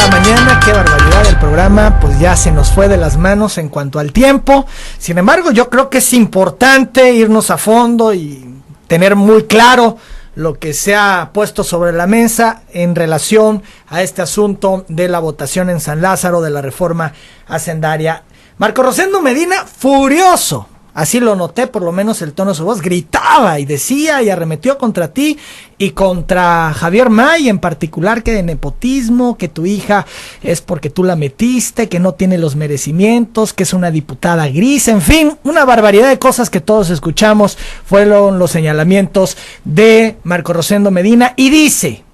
la mañana, qué barbaridad, el programa pues ya se nos fue de las manos en cuanto al tiempo. Sin embargo, yo creo que es importante irnos a fondo y tener muy claro lo que se ha puesto sobre la mesa en relación a este asunto de la votación en San Lázaro de la reforma hacendaria. Marco Rosendo Medina, furioso, así lo noté, por lo menos el tono de su voz, gritaba y decía y arremetió contra ti y contra Javier May en particular, que de nepotismo, que tu hija es porque tú la metiste, que no tiene los merecimientos, que es una diputada gris, en fin, una barbaridad de cosas que todos escuchamos fueron los señalamientos de Marco Rosendo Medina y dice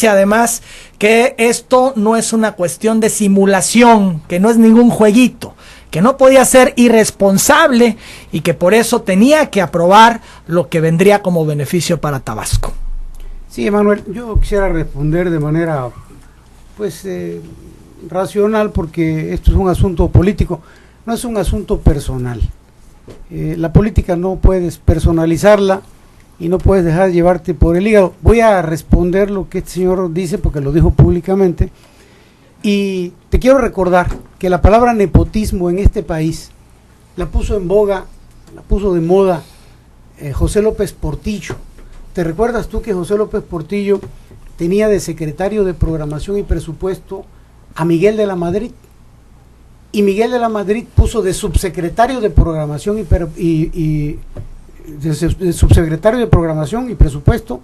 además que esto no es una cuestión de simulación, que no es ningún jueguito, que no podía ser irresponsable y que por eso tenía que aprobar lo que vendría como beneficio para Tabasco. Sí, Emanuel, yo quisiera responder de manera racional, porque esto es un asunto político, no es un asunto personal. La política no puedes personalizarla y no puedes dejar de llevarte por el hígado. Voy a responder lo que este señor dice porque lo dijo públicamente. Y te quiero recordar que la palabra nepotismo en este país la puso en boga, la puso de moda José López Portillo. ¿Te recuerdas tú que José López Portillo tenía de secretario de Programación y Presupuesto a Miguel de la Madrid? Y Miguel de la Madrid puso de subsecretario de Programación de subsecretario de Programación y Presupuesto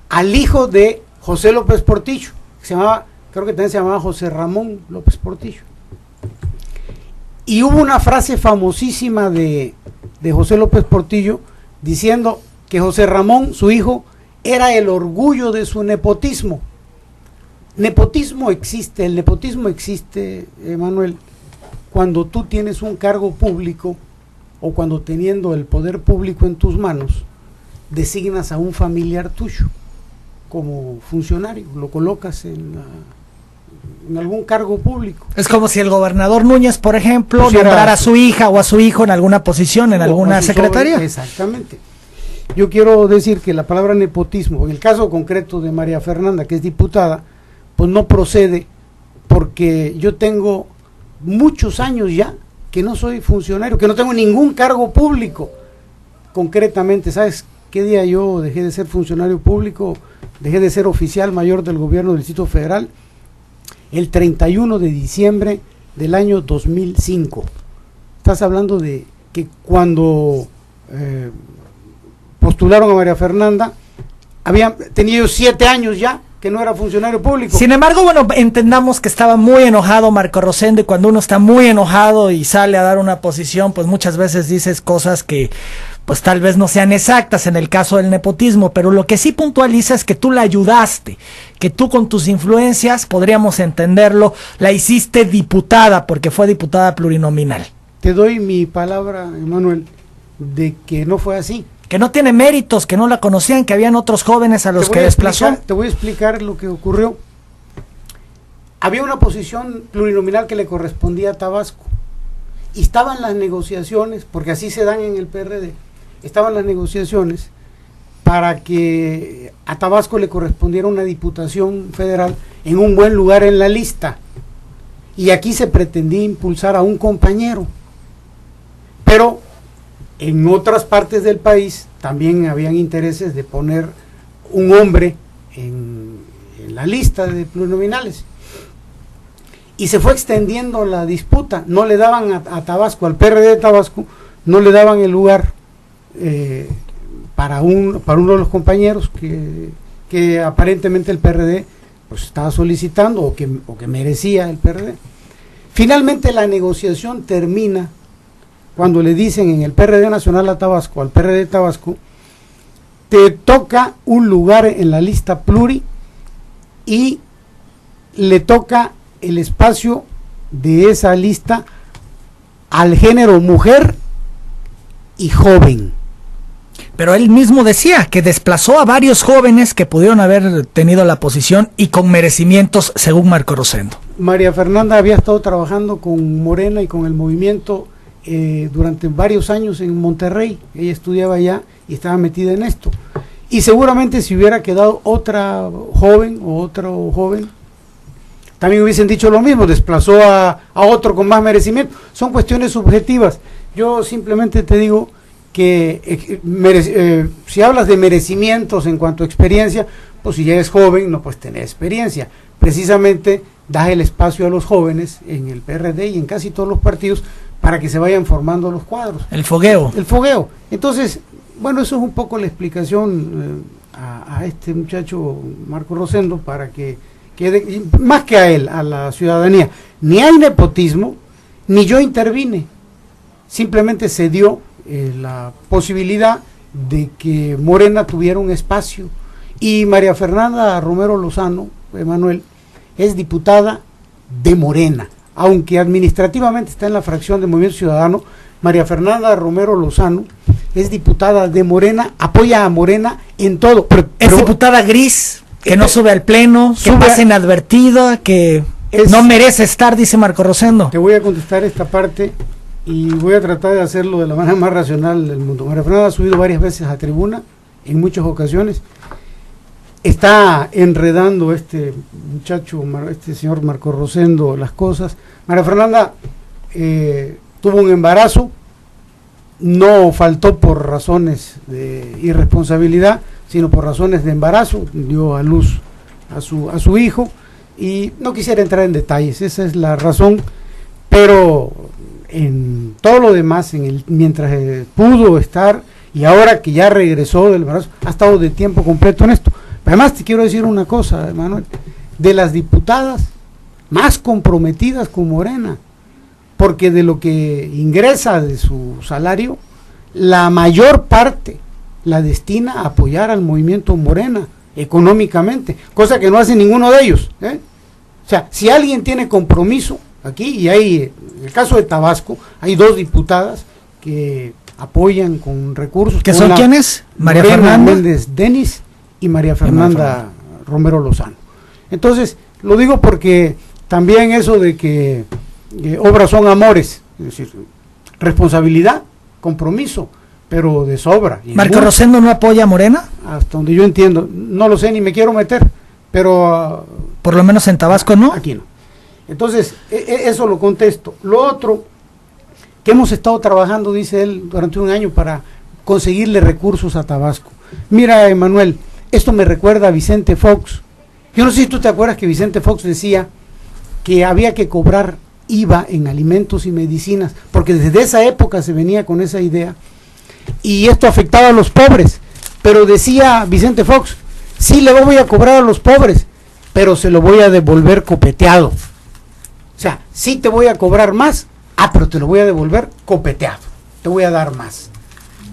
al hijo de José López Portillo, que se llamaba, creo que también se llamaba José Ramón López Portillo. Y hubo una frase famosísima de José López Portillo diciendo que José Ramón, su hijo, era el orgullo de su nepotismo. El nepotismo existe, Manuel, cuando tú tienes un cargo público o cuando teniendo el poder público en tus manos, designas a un familiar tuyo como funcionario, lo colocas en algún cargo público. Es como si el gobernador Núñez, por ejemplo, nombrara a su hija o a su hijo en alguna posición, en alguna secretaría. Exactamente. Yo quiero decir que la palabra nepotismo, en el caso concreto de María Fernanda, que es diputada, pues no procede, porque yo tengo muchos años ya que no soy funcionario, que no tengo ningún cargo público. Concretamente, ¿sabes qué día yo dejé de ser funcionario público? Dejé de ser oficial mayor del gobierno del Distrito Federal el 31 de diciembre del año 2005. Estás hablando de que cuando postularon a María Fernanda, tenía yo 7 años ya que no era funcionario público. Sin embargo, bueno, entendamos que estaba muy enojado Marco Rosendo, y cuando uno está muy enojado y sale a dar una posición, pues muchas veces dices cosas que pues tal vez no sean exactas en el caso del nepotismo, pero lo que sí puntualiza es que tú la ayudaste, que tú con tus influencias, podríamos entenderlo, la hiciste diputada, porque fue diputada plurinominal. Te doy mi palabra, Emanuel, de que no fue así. Que no tiene méritos, que no la conocían, que habían otros jóvenes a los que desplazó. Te voy a explicar lo que ocurrió. Había una posición plurinominal que le correspondía a Tabasco, y estaban las negociaciones, porque así se dan en el PRD, estaban las negociaciones para que a Tabasco le correspondiera una diputación federal en un buen lugar en la lista, y aquí se pretendía impulsar a un compañero, pero en otras partes del país también habían intereses de poner un hombre en la lista de plurinominales, y se fue extendiendo la disputa. No le daban a Tabasco, al PRD de Tabasco, no le daban el lugar para uno de los compañeros que aparentemente el PRD pues estaba solicitando o que merecía el PRD. Finalmente la negociación termina cuando le dicen en el PRD Nacional a Tabasco, al PRD de Tabasco, te toca un lugar en la lista pluri y le toca el espacio de esa lista al género mujer y joven. Pero él mismo decía que desplazó a varios jóvenes que pudieron haber tenido la posición y con merecimientos, según Marco Rosendo. María Fernanda había estado trabajando con Morena y con el movimiento durante varios años en Monterrey. Ella estudiaba allá y estaba metida en esto. Y seguramente si hubiera quedado otra joven o otro joven, también hubiesen dicho lo mismo, desplazó a otro con más merecimiento. Son cuestiones subjetivas. Yo simplemente te digo que si hablas de merecimientos en cuanto a experiencia, pues si ya eres joven, no puedes tener experiencia. Precisamente das el espacio a los jóvenes en el PRD y en casi todos los partidos para que se vayan formando los cuadros. El fogueo. El fogueo. Entonces, bueno, eso es un poco la explicación a este muchacho Marco Rosendo, para que quede, más que a él, a la ciudadanía. Ni hay nepotismo, ni yo intervine. Simplemente se dio la posibilidad de que Morena tuviera un espacio. Y María Fernanda Romero Lozano, Emanuel, es diputada de Morena, aunque administrativamente está en la fracción de Movimiento Ciudadano. María Fernanda Romero Lozano es diputada de Morena, apoya a Morena en todo. Es diputada gris, que no sube al pleno, que pasa inadvertida, que no merece estar, dice Marco Rosendo. Te voy a contestar esta parte y voy a tratar de hacerlo de la manera más racional del mundo. María Fernanda ha subido varias veces a tribuna, en muchas ocasiones. Está enredando este muchacho, este señor Marco Rosendo, las cosas. María Fernanda tuvo un embarazo, no faltó por razones de irresponsabilidad, sino por razones de embarazo, dio a luz a su hijo, y no quisiera entrar en detalles, esa es la razón, pero en todo lo demás, mientras pudo estar, y ahora que ya regresó del embarazo, ha estado de tiempo completo en esto. Además te quiero decir una cosa, Manuel, de las diputadas más comprometidas con Morena, porque de lo que ingresa de su salario, la mayor parte la destina a apoyar al movimiento Morena económicamente, cosa que no hace ninguno de ellos, ¿eh? O sea, si alguien tiene compromiso aquí, y hay, en el caso de Tabasco, hay 2 diputadas que apoyan con recursos. ¿Que son quiénes? María Fernanda Méndez Denis y María Fernanda Romero Lozano. Entonces, lo digo porque también eso de que obras son amores, es decir, responsabilidad, compromiso, pero de sobra. ¿Marco Rosendo no apoya a Morena? Hasta donde yo entiendo, no lo sé ni me quiero meter, pero... por lo menos en Tabasco no. Aquí no. Entonces, eso lo contesto. Lo otro, que hemos estado trabajando, dice él, durante un año para conseguirle recursos a Tabasco. Mira, Emanuel, esto me recuerda a Vicente Fox. Yo no sé si tú te acuerdas que Vicente Fox decía que había que cobrar IVA en alimentos y medicinas, porque desde esa época se venía con esa idea, y esto afectaba a los pobres, pero decía Vicente Fox, sí le voy a cobrar a los pobres, pero se lo voy a devolver copeteado. O sea, sí te voy a cobrar más, pero te lo voy a devolver copeteado, te voy a dar más.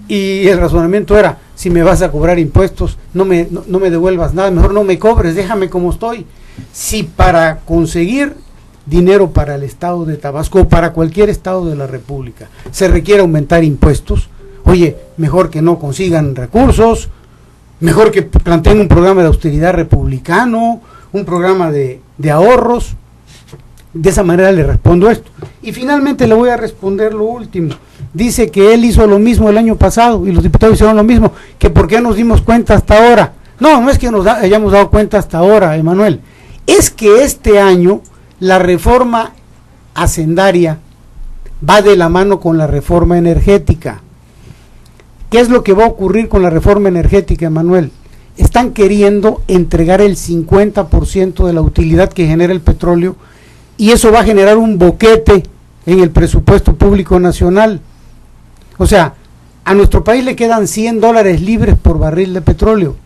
Y el razonamiento era, si me vas a cobrar impuestos, no me devuelvas nada, mejor no me cobres, déjame como estoy. Si para conseguir dinero para el estado de Tabasco o para cualquier estado de la República se requiere aumentar impuestos, oye, mejor que no consigan recursos, mejor que planteen un programa de austeridad republicano, un programa de ahorros. De esa manera le respondo esto. Y finalmente le voy a responder lo último. Dice que él hizo lo mismo el año pasado y los diputados hicieron lo mismo, que por qué nos dimos cuenta hasta ahora. No es que hayamos dado cuenta hasta ahora, Emanuel. Es que este año la reforma hacendaria va de la mano con la reforma energética. ¿Qué es lo que va a ocurrir con la reforma energética, Emanuel? Están queriendo entregar el 50% de la utilidad que genera el petróleo, y eso va a generar un boquete en el presupuesto público nacional. O sea, a nuestro país le quedan $100 libres por barril de petróleo.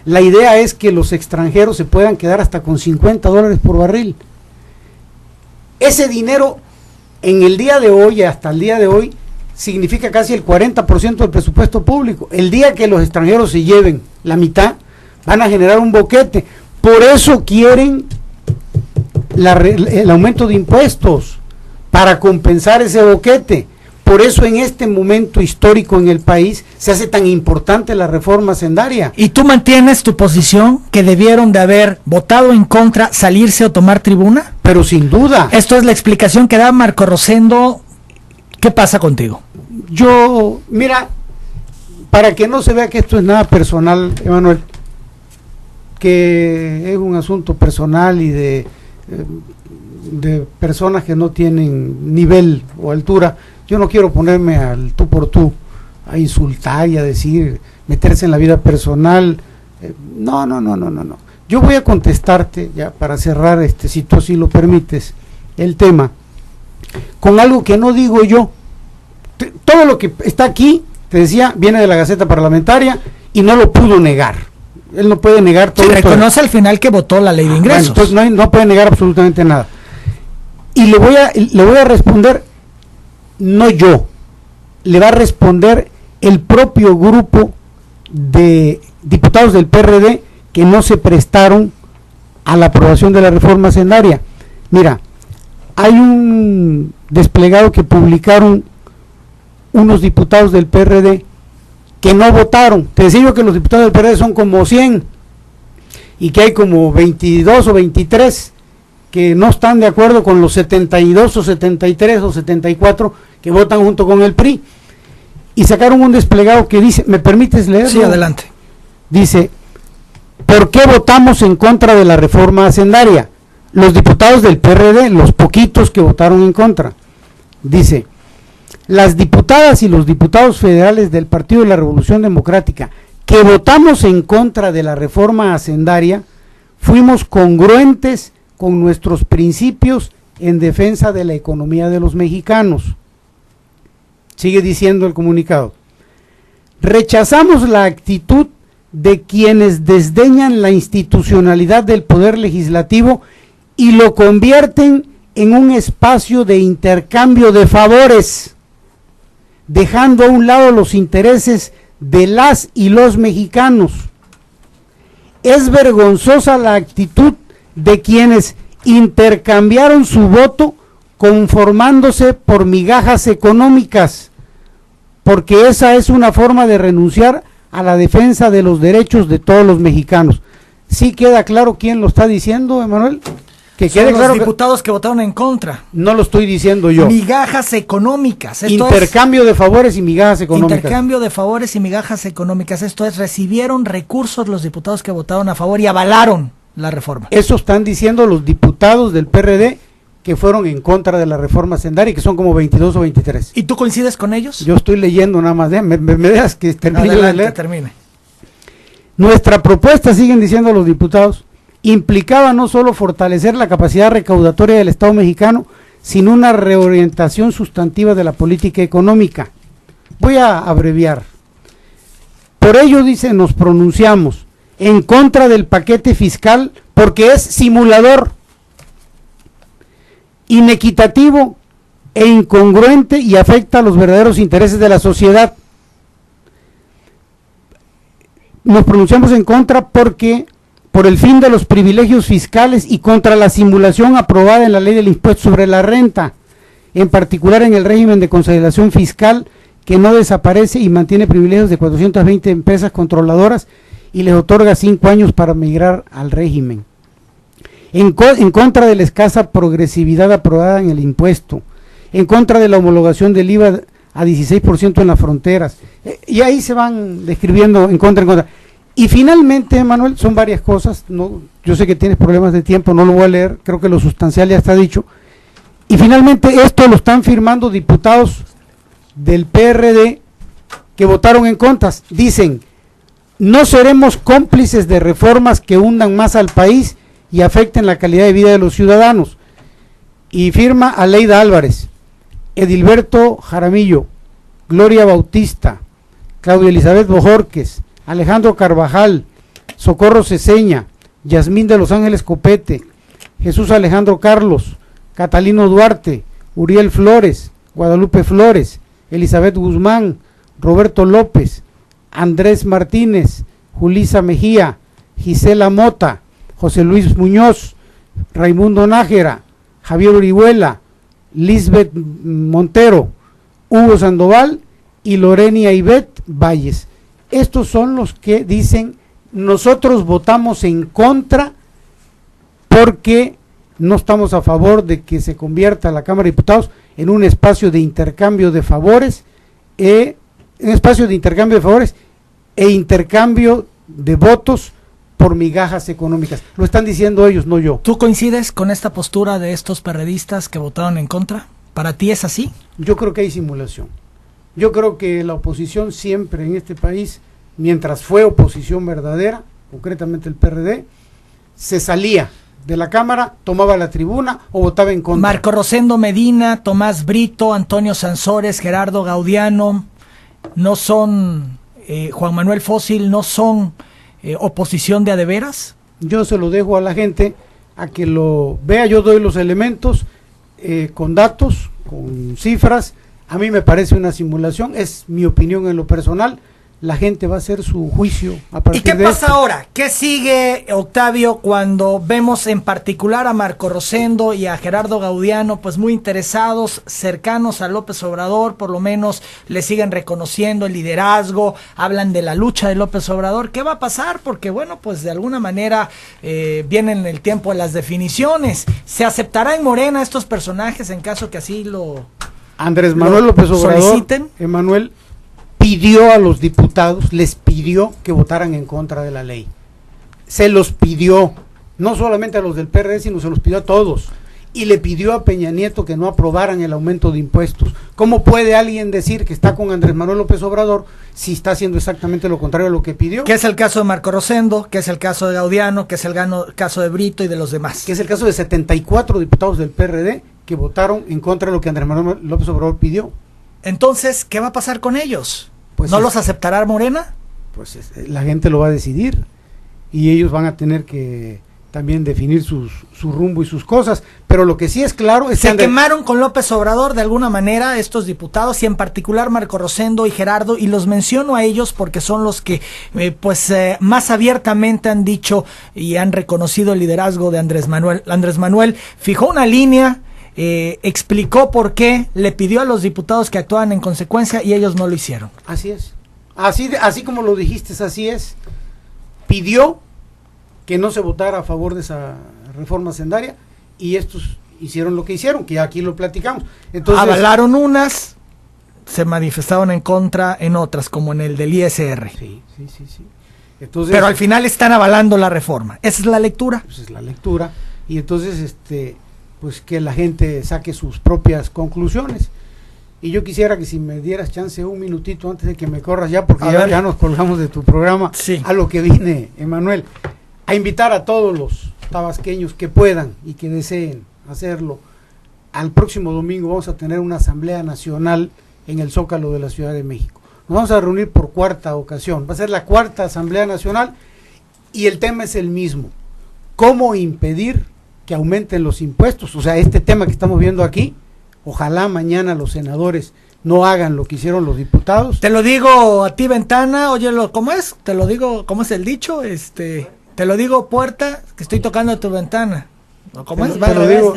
La idea es que los extranjeros se puedan quedar hasta con $50 por barril. Ese dinero en el día de hoy, hasta el día de hoy, significa casi el 40% del presupuesto público. El día que los extranjeros se lleven la mitad, van a generar un boquete. Por eso quieren el aumento de impuestos, para compensar ese boquete. Por eso en este momento histórico en el país se hace tan importante la reforma hacendaria. ¿Y tú mantienes tu posición que debieron de haber votado en contra, salirse o tomar tribuna? Pero sin duda. Esto es la explicación que da Marco Rosendo. ¿Qué pasa contigo? Yo, mira, para que no se vea que esto es nada personal, Emanuel, que es un asunto personal y de de personas que no tienen nivel o altura. Yo no quiero ponerme al tú por tú a insultar y a decir, meterse en la vida personal. No. Yo voy a contestarte, ya para cerrar, si tú así lo permites, el tema, con algo que no digo yo. Todo lo que está aquí, te decía, viene de la Gaceta Parlamentaria y no lo pudo negar. Él no puede negar todo. Reconoce al final que votó la ley de ingresos. Bueno, entonces no puede negar absolutamente nada. Y le voy a responder, no yo, le va a responder el propio grupo de diputados del PRD que no se prestaron a la aprobación de la reforma hacendaria. Mira, hay un desplegado que publicaron unos diputados del PRD que no votaron. Te decía yo que los diputados del PRD son como 100 y que hay como 22 o 23 que no están de acuerdo con los 72 o 73 o 74 que votan junto con el PRI. Y sacaron un desplegado que dice, ¿me permites leerlo? Sí, adelante. Dice, ¿por qué votamos en contra de la reforma hacendaria? Los diputados del PRD, los poquitos que votaron en contra. Dice, las diputadas y los diputados federales del Partido de la Revolución Democrática que votamos en contra de la reforma hacendaria, fuimos congruentes con nuestros principios en defensa de la economía de los mexicanos. Sigue diciendo el comunicado. Rechazamos la actitud de quienes desdeñan la institucionalidad del Poder Legislativo y lo convierten en un espacio de intercambio de favores, dejando a un lado los intereses de las y los mexicanos. Es vergonzosa la actitud de quienes intercambiaron su voto conformándose por migajas económicas, porque esa es una forma de renunciar a la defensa de los derechos de todos los mexicanos. ¿Sí queda claro quién lo está diciendo, Emanuel? Que quede claro. Los diputados que votaron en contra. No lo estoy diciendo yo. Migajas económicas. Intercambio de favores y migajas económicas. Intercambio de favores y migajas económicas. Esto es, recibieron recursos los diputados que votaron a favor y avalaron la reforma. Eso están diciendo los diputados del PRD que fueron en contra de la reforma hacendaria, que son como 22 o 23. ¿Y tú coincides con ellos? Yo estoy leyendo nada más. Me dejas que termine de leer. Termine. Nuestra propuesta, siguen diciendo los diputados, implicaba no solo fortalecer la capacidad recaudatoria del Estado mexicano, sino una reorientación sustantiva de la política económica. Voy a abreviar. Por ello, dice, nos pronunciamos en contra del paquete fiscal porque es simulador, inequitativo e incongruente y afecta a los verdaderos intereses de la sociedad. Nos pronunciamos en contra porque por el fin de los privilegios fiscales y contra la simulación aprobada en la ley del impuesto sobre la renta, en particular en el régimen de consolidación fiscal que no desaparece y mantiene privilegios de 420 empresas controladoras y les otorga 5 años para migrar al régimen. En contra de la escasa progresividad aprobada en el impuesto, en contra de la homologación del IVA a 16% en las fronteras, y ahí se van describiendo en contra. Y finalmente, Manuel, son varias cosas, no, yo sé que tienes problemas de tiempo, no lo voy a leer, creo que lo sustancial ya está dicho, y finalmente esto lo están firmando diputados del PRD que votaron en contra. Dicen, no seremos cómplices de reformas que hundan más al país y afecten la calidad de vida de los ciudadanos. Y firma Aleida Álvarez, Edilberto Jaramillo, Gloria Bautista, Claudia Elizabeth Bojorques, Alejandro Carvajal, Socorro Ceseña, Yasmín de Los Ángeles Copete, Jesús Alejandro Carlos, Catalino Duarte, Uriel Flores, Guadalupe Flores, Elizabeth Guzmán, Roberto López, Andrés Martínez, Julisa Mejía, Gisela Mota, José Luis Muñoz, Raimundo Nájera, Javier Orihuela, Lisbeth Montero, Hugo Sandoval y Lorenia Ivette Valles. Estos son los que dicen, nosotros votamos en contra porque no estamos a favor de que se convierta la Cámara de Diputados en un espacio de intercambio de favores, e intercambio de votos por migajas económicas. Lo están diciendo ellos, no yo. ¿Tú coincides con esta postura de estos perredistas que votaron en contra? ¿Para ti es así? Yo creo que hay simulación. Yo creo que la oposición siempre en este país, mientras fue oposición verdadera, concretamente el PRD, se salía de la Cámara, tomaba la tribuna o votaba en contra. Marco Rosendo Medina, Tomás Brito, Antonio Sansores, Gerardo Gaudiano, no son, Juan Manuel Fósil, no son oposición de a de veras. Yo se lo dejo a la gente a que lo vea. Yo doy los elementos con datos, con cifras. A mí me parece una simulación, es mi opinión en lo personal. La gente va a hacer su juicio a partir de ¿Y qué pasa esto. ahora? ¿Qué sigue, Octavio, cuando vemos en particular a Marco Rosendo y a Gerardo Gaudiano, pues muy interesados, cercanos a López Obrador, por lo menos le siguen reconociendo el liderazgo, hablan de la lucha de López Obrador? ¿Qué va a pasar? Porque bueno, pues de alguna manera viene en el tiempo de las definiciones. ¿Se aceptará en Morena estos personajes en caso que así lo Andrés Manuel López Obrador, soliciten? Emanuel, pidió a los diputados, les pidió que votaran en contra de la ley. Se los pidió, no solamente a los del PRD, sino se los pidió a todos. Y le pidió a Peña Nieto que no aprobaran el aumento de impuestos. ¿Cómo puede alguien decir que está con Andrés Manuel López Obrador si está haciendo exactamente lo contrario a lo que pidió? Que es el caso de Marco Rosendo, que es el caso de Gaudiano, que es el caso de Brito y de los demás. Que es el caso de 74 diputados del PRD que votaron en contra de lo que Andrés Manuel López Obrador pidió. Entonces, ¿qué va a pasar con ellos? Pues ¿No los aceptará Morena? Pues la gente lo va a decidir y ellos van a tener que también definir su rumbo y sus cosas, pero lo que sí es claro es que se quemaron con López Obrador de alguna manera estos diputados, y en particular Marco Rosendo y Gerardo, y los menciono a ellos porque son los que más abiertamente han dicho y han reconocido el liderazgo de Andrés Manuel. Andrés Manuel fijó una línea, explicó por qué, le pidió a los diputados que actuaran en consecuencia y ellos no lo hicieron. Así es, así como lo dijiste, así es. Pidió que no se votara a favor de esa reforma hacendaria y estos hicieron lo que hicieron, que aquí lo platicamos. Entonces, avalaron unas, se manifestaron en contra en otras, como en el del ISR. Sí. Entonces, pero al final están avalando la reforma. Esa es la lectura. Pues es la lectura. Y entonces, pues que la gente saque sus propias conclusiones. Y yo quisiera que si me dieras chance un minutito antes de que me corras ya, porque ya nos colgamos de tu programa, sí. A lo que vine, Emanuel, a invitar a todos los tabasqueños que puedan y que deseen hacerlo. Al próximo domingo vamos a tener una asamblea nacional en el Zócalo de la Ciudad de México. Nos vamos a reunir por cuarta ocasión. Va a ser la cuarta asamblea nacional y el tema es el mismo. ¿Cómo impedir que aumenten los impuestos? O sea, este tema que estamos viendo aquí, ojalá mañana los senadores no hagan lo que hicieron los diputados. Te lo digo a ti, Ventana, óyelo, ¿cómo es? Te lo digo, ¿cómo es el dicho? Te lo digo, puerta, que estoy tocando a tu ventana. ¿Cómo es? Te lo digo.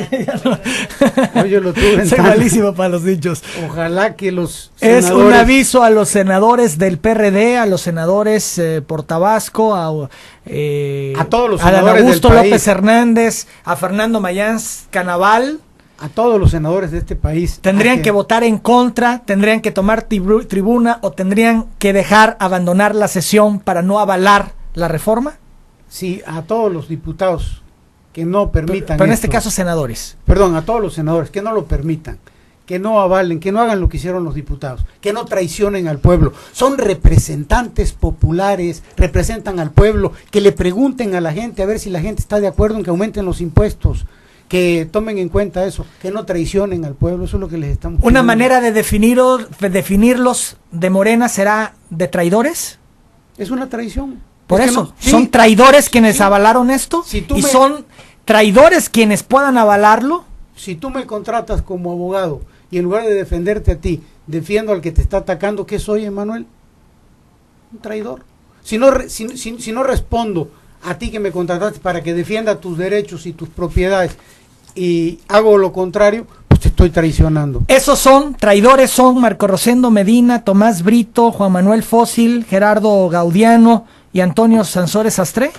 Óyelo tú, Ventana. Soy malísimo para los dichos. Ojalá que los senadores... Es un aviso a los senadores del PRD, a los senadores por Tabasco, a todos los senadores a Dan Augusto del país. López Hernández, a Fernando Mayans Canaval. A todos los senadores de este país. Tendrían que votar en contra, tendrían que tomar tribuna o tendrían que abandonar la sesión para no avalar la reforma. Sí, a todos los diputados que no permitan pero en este caso senadores. Perdón, a todos los senadores que no lo permitan, que no avalen, que no hagan lo que hicieron los diputados, que no traicionen al pueblo. Son representantes populares, representan al pueblo, que le pregunten a la gente a ver si la gente está de acuerdo en que aumenten los impuestos, que tomen en cuenta eso, que no traicionen al pueblo. Eso es lo que les estamos pidiendo. ¿Una manera de definirlos de Morena será de traidores? Es una traición. Por es eso, no, sí, ¿son traidores quienes sí, avalaron esto? Si ¿Y son traidores quienes puedan avalarlo? Si tú me contratas como abogado y en lugar de defenderte a ti, defiendo al que te está atacando, ¿qué soy, Emanuel? Un traidor. Si no respondo a ti que me contrataste para que defienda tus derechos y tus propiedades y hago lo contrario, pues te estoy traicionando. Esos son traidores, son Marco Rosendo Medina, Tomás Brito, Juan Manuel Fósil, Gerardo Gaudiano y Antonio Sansores Sastre.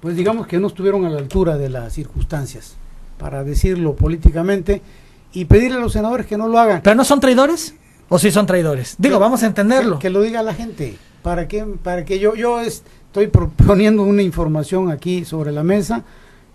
Pues digamos que no estuvieron a la altura de las circunstancias, para decirlo políticamente, y pedirle a los senadores que no lo hagan. ¿Pero no son traidores? ¿O sí son traidores? Digo, vamos a entenderlo. Que lo diga la gente. ¿Para que yo estoy proponiendo una información aquí sobre la mesa,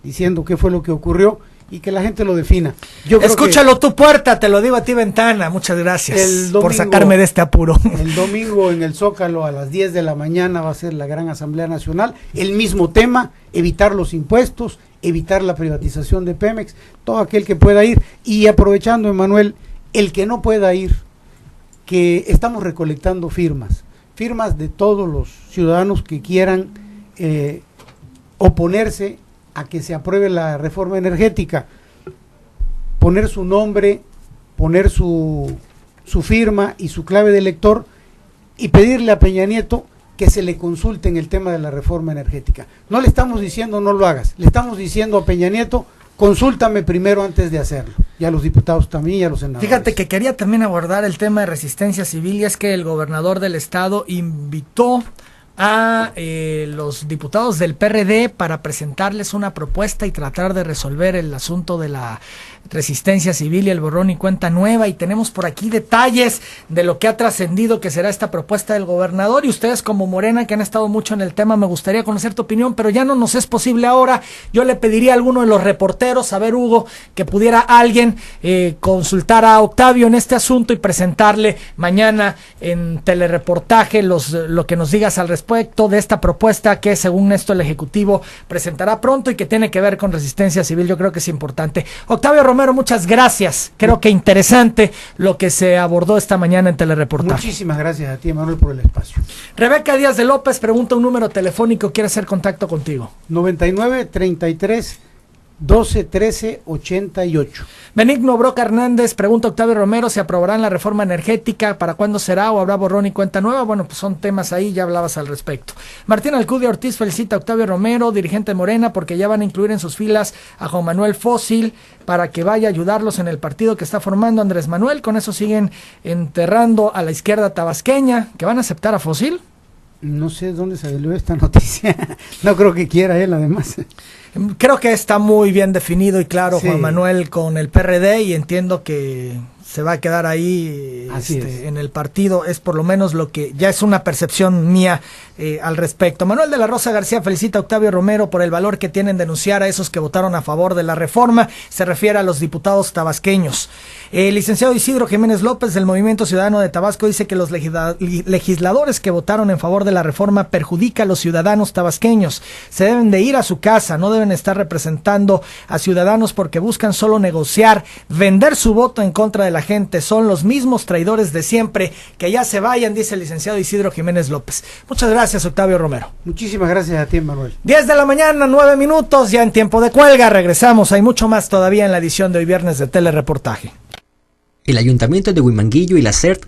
diciendo qué fue lo que ocurrió y que la gente lo defina? Escúchalo tu puerta, te lo digo a ti ventana. Muchas gracias por sacarme de este apuro. El domingo en el Zócalo a las 10 de la mañana va a ser la gran Asamblea Nacional. El mismo tema, evitar los impuestos, evitar la privatización de Pemex, todo aquel que pueda ir. Y aprovechando, Emanuel, el que no pueda ir, que estamos recolectando firmas de todos los ciudadanos que quieran oponerse a que se apruebe la reforma energética, poner su nombre, poner su firma y su clave de elector y pedirle a Peña Nieto que se le consulte en el tema de la reforma energética. No le estamos diciendo no lo hagas, le estamos diciendo a Peña Nieto, consúltame primero antes de hacerlo, y a los diputados también y a los senadores. Fíjate que quería también abordar el tema de resistencia civil, y es que el gobernador del estado invitó a los diputados del PRD para presentarles una propuesta y tratar de resolver el asunto de la resistencia civil y el borrón y cuenta nueva, y tenemos por aquí detalles de lo que ha trascendido que será esta propuesta del gobernador, y ustedes como Morena, que han estado mucho en el tema, me gustaría conocer tu opinión, pero ya no nos es posible ahora. Yo le pediría a alguno de los reporteros, a ver, Hugo, que pudiera alguien consultar a Octavio en este asunto y presentarle mañana en telereportaje lo que nos digas al respecto de esta propuesta que según esto el Ejecutivo presentará pronto y que tiene que ver con resistencia civil. Yo creo que es importante. Octavio Romero, muchas gracias. Creo que interesante lo que se abordó esta mañana en telereportaje. Muchísimas gracias a ti, Emanuel, por el espacio. Rebeca Díaz de López pregunta un número telefónico, quiere hacer contacto contigo. 99 33 12 13 88. Benigno Broca Hernández pregunta a Octavio Romero si aprobarán la reforma energética, para cuándo será o habrá borrón y cuenta nueva. Bueno, pues son temas ahí, ya hablabas al respecto. Martín Alcudia Ortiz felicita a Octavio Romero, dirigente de Morena, porque ya van a incluir en sus filas a Juan Manuel Fósil para que vaya a ayudarlos en el partido que está formando Andrés Manuel. Con eso siguen enterrando a la izquierda tabasqueña. ¿Que van a aceptar a Fósil? No sé dónde salió esta noticia. No creo que quiera él, además. Creo que está muy bien definido y claro, sí. Juan Manuel con el PRD, y entiendo que se va a quedar ahí en el partido. Es por lo menos lo que ya es una percepción mía al respecto. Manuel de la Rosa García felicita a Octavio Romero por el valor que tienen denunciar a esos que votaron a favor de la reforma. Se refiere a los diputados tabasqueños. El licenciado Isidro Jiménez López del Movimiento Ciudadano de Tabasco dice que los legisladores que votaron en favor de la reforma perjudica a los ciudadanos tabasqueños. Se deben de ir a su casa, no deben estar representando a ciudadanos porque buscan solo negociar, vender su voto en contra de la gente. Son los mismos traidores de siempre. Que ya se vayan, dice el licenciado Isidro Jiménez López. Muchas gracias, Octavio Romero. Muchísimas gracias a ti, Manuel. 10 de la mañana, 9 minutos, ya en tiempo de cuelga. Regresamos, hay mucho más todavía en la edición de hoy viernes de Telereportaje. El Ayuntamiento de Huimanguillo y la CERT